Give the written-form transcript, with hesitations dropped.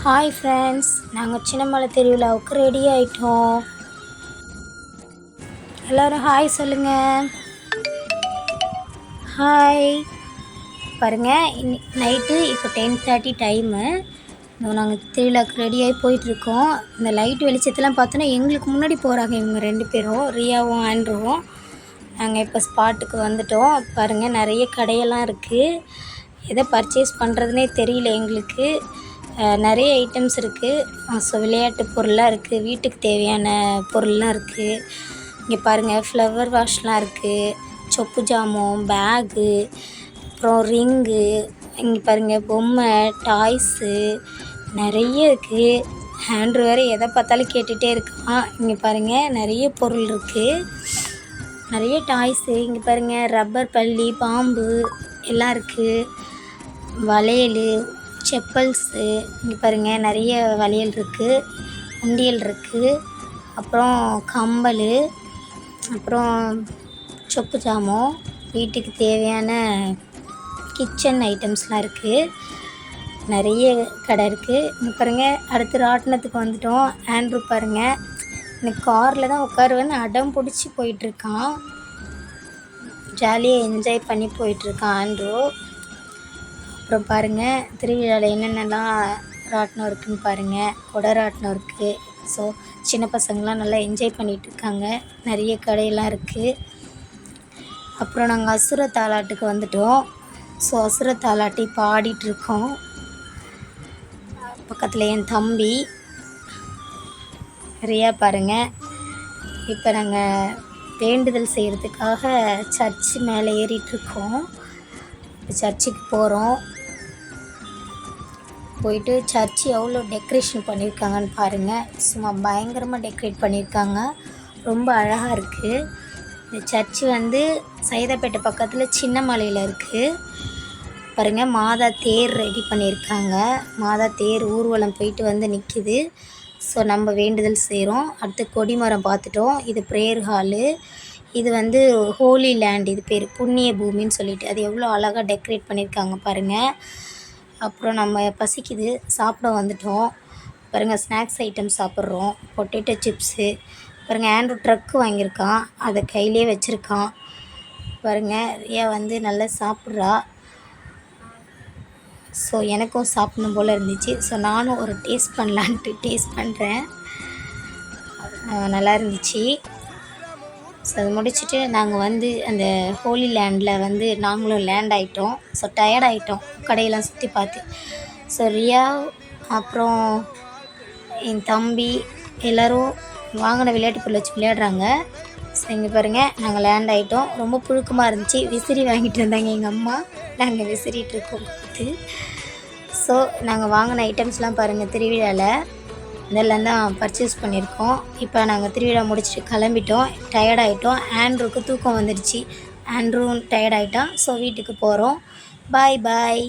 Hi friends, நாங்கள் சின்னமலை திருவிழாவுக்கு ready ஆகிட்டோம். எல்லோரும் ஹாய் சொல்லுங்கள். ஹாய். பாருங்கள், நைட்டு இப்போ 10:30 டைமு. நாங்கள் திருவிழாவுக்கு ரெடியாகி போயிட்டுருக்கோம். இந்த லைட் வெளிச்சத்தெல்லாம் பார்த்தோன்னா எங்களுக்கு முன்னாடி போகிறாங்க இவங்க 2 பேரும், ரியாவும் ஆண்ட்ருவும். நாங்கள் இப்போ ஸ்பாட்டுக்கு வந்துட்டோம். பாருங்கள், நிறைய கடையெல்லாம் இருக்குது. எதை பர்ச்சேஸ் பண்ணுறதுனே தெரியல எங்களுக்கு. நிறைய ஐட்டம்ஸ் இருக்குது. ஸோ விளையாட்டு பொருள்லாம் இருக்குது, வீட்டுக்கு தேவையான பொருள்லாம் இருக்குது. இங்கே பாருங்கள், ஃப்ளவர் வாஷ்லாம் இருக்குது, சொப்பு ஜாமான், பேகு, அப்புறம் ரிங்கு. இங்கே பாருங்கள், பொம்மை, டாய்ஸு நிறைய இருக்குது. ஆண்ட்ரு வேறு எதை பார்த்தாலும் கேட்டுகிட்டே இருக்கான். இங்கே பாருங்கள், நிறைய பொருள் இருக்குது, நிறைய டாய்ஸு. இங்கே பாருங்கள், ரப்பர் பல்லி, பாம்பு எல்லாம் இருக்குது. வளையல், செப்பல்ஸு. இங்கே பாருங்கள், நிறைய வளையல் இருக்குது, உண்டியல் இருக்குது, அப்புறம் கம்பல், அப்புறம் சொப்பு ஜாமான், வீட்டுக்கு தேவையான கிச்சன் ஐட்டம்ஸ்லாம் இருக்குது. நிறைய கடை இருக்குது. இங்கே பாருங்கள், அடுத்து ராட்டினத்துக்கு வந்துட்டோம். ஆண்ட்ரு பாருங்கள், இந்த காரில் தான் உட்காருவேன்னு அடம் பிடிச்சி போயிட்டுருக்கான். ஜாலியாக என்ஜாய் பண்ணி போயிட்டுருக்கான் ஆண்ட்ரு. அப்புறம் பாருங்கள், திருவிழாவில் என்னென்னலாம் ராட்டினம் இருக்குதுன்னு பாருங்கள். கொடை ராட்டினம் இருக்குது. ஸோ சின்ன பசங்களாம் நல்லா என்ஜாய் பண்ணிகிட்ருக்காங்க. நிறைய கடையெல்லாம் இருக்குது. அப்புறம் நாங்கள் அசுர தாலாட்டுக்கு வந்துட்டோம். ஸோ அசுர தாலாட்டி பாடிட்டுருக்கோம். பக்கத்தில் என் தம்பி ரியா பாருங்கள். இப்போ நாங்கள் வேண்டுதல் செய்கிறதுக்காக சர்ச்சு மேலே ஏறிட்டுருக்கோம். இப்போ சர்ச்சுக்கு போகிறோம். போயிட்டு சர்ச்சு எவ்வளோ டெக்கரேஷன் பண்ணியிருக்காங்கன்னு பாருங்கள். சும்மா பயங்கரமாக டெக்கரேட் பண்ணியிருக்காங்க. ரொம்ப அழகாக இருக்குது. இந்த சர்ச்சு வந்து சைதாப்பேட்டை பக்கத்தில் சின்னமலையில் இருக்குது. பாருங்கள், மாதா தேர் ரெடி பண்ணியிருக்காங்க. மாதா தேர் ஊர்வலம் போயிட்டு வந்து நிற்கிது. ஸோ நம்ம வேண்டுதல் செய்கிறோம். அடுத்து கொடிமரம் பார்த்துட்டோம். இது ப்ரேயர் ஹாலு. இது வந்து ஹோலி லேண்ட், இது பேர் புண்ணிய பூமின்னு சொல்லிட்டு. அது எவ்வளோ அழகாக டெக்கரேட் பண்ணியிருக்காங்க பாருங்கள். அப்புறம் நம்ம பசிக்குது, சாப்பிட வந்துட்டோம். பாருங்கள், ஸ்நாக்ஸ் ஐட்டம் சாப்பிட்றோம். Potato chips. பாருங்கள், ஆண்ட்ரு ட்ரக்கு வாங்கியிருக்கான், அதை கையிலே வச்சுருக்கான். பாருங்கள், ரியா வந்து நல்லா சாப்பிட்றா. ஸோ எனக்கும் சாப்பிடணும் போல் இருந்துச்சு. ஸோ நானும் ஒரு டேஸ்ட் பண்ணலான்ட்டு டேஸ்ட் பண்ணுறேன். நல்லா இருந்துச்சு. ஸோ அது முடிச்சுட்டு நாங்கள் வந்து அந்த ஹோலி லேண்டில் வந்து நாங்களும் லேண்ட் ஆகிட்டோம். ஸோ டயர்ட் ஆகிட்டோம் கடையெல்லாம் சுற்றி பார்த்து. ஸோ ரியா அப்புறம் என் தம்பி எல்லோரும் வாங்கின விளையாட்டு பொருள் வச்சு விளையாடுறாங்க. ஸோ இங்கே பாருங்கள், நாங்கள் லேண்ட் ஆகிட்டோம். ரொம்ப புழுக்கமாக இருந்துச்சு. விசிறி வாங்கிட்டு வந்தாங்க எங்கள் அம்மா. நாங்கள் விசிறிட்டு இருக்கோம் பார்த்து. ஸோ நாங்கள் வாங்கின ஐட்டம்ஸ்லாம் பாருங்கள், திருவிழாவில் இதெல்லாம் தான் பர்ச்சேஸ் பண்ணியிருக்கோம். இப்போ நாங்கள் திருவிழா முடிச்சுட்டு கிளம்பிட்டோம். டயர்ட் ஆகிட்டோம். ஆண்ட்ருக்கு தூக்கம் வந்துடுச்சு. ஆண்ட்ரும் டயர்ட் ஆகிட்டான். ஸோ வீட்டுக்கு போகிறோம். பாய் பாய்.